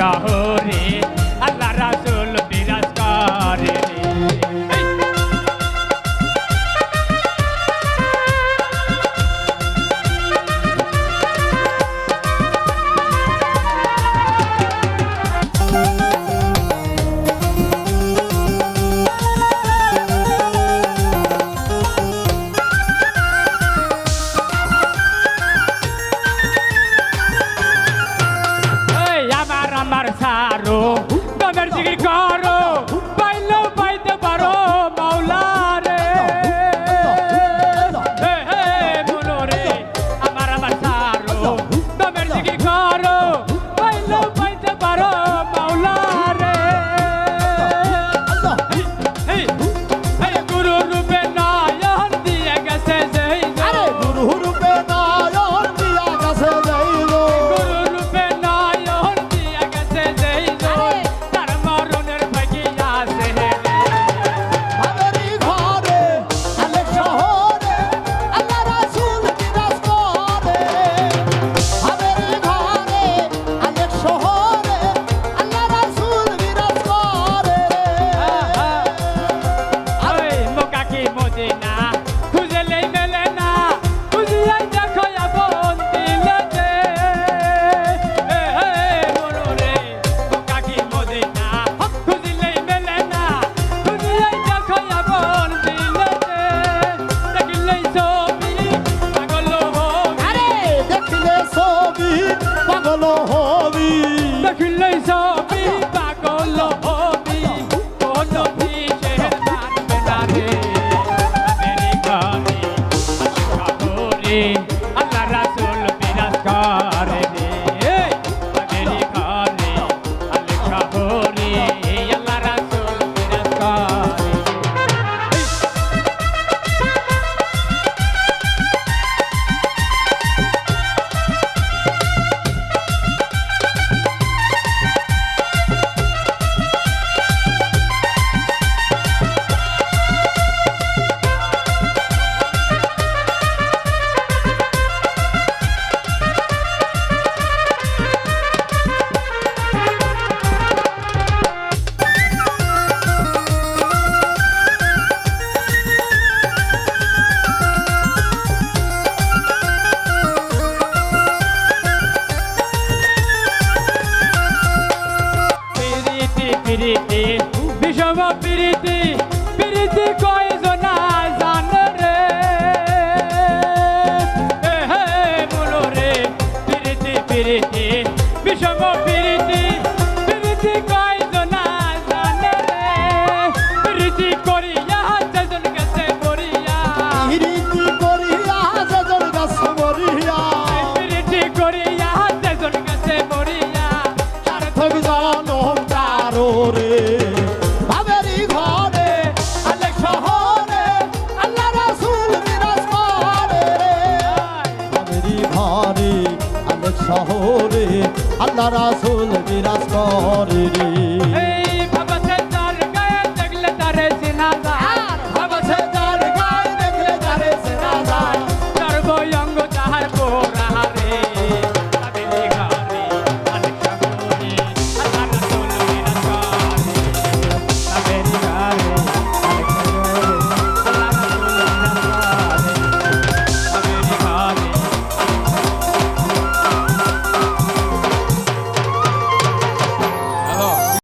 শহরে আল্লাহ রাসূল বিরাজ করে আমার সারো দমের জিকির করো পাইলেও পাইতে পারো মাওলা রে মনোরে আমার সারো দমের জিকির করো পাইলেও পাইতে পারো মাওলা রে গুরু রূপে নয়ন দিয়ে গেছে যেই গুরু রূপে নয়ন দিয়া গেছে যেই দেখিলেই সবই পাগল হবি কোন বিশেষ মানবে না রে আমেরিকানে শহরে আল্লাহ রাসূল বিরাজ করে রে আমেরিকানে আল্লাহ শহরে আল্লাহ রাসূল বিরাজ করে প্রীতি বিষম প্রীতি প্রীতি কয়জনা জানে রে বলো রে প্রীতি প্রীতি বিষম প্রীতি প্রীতি কয়জনা জানে রে প্রীতি করিয়া যেজন গেছে মরিয়া প্রীতি করিয়া যেজন গেছে মরিয়া প্রীতি করিয়া যেজন গেছে মরিয়া সার্থক জনম তারো রে বাবেরি ঘরে আলেক শহরে আল্লাহ রাসূল বিরাজ করে রে বাবেরি ঘরে আলেক শহরে আল্লাহ রাসূল বিরাজ করে রে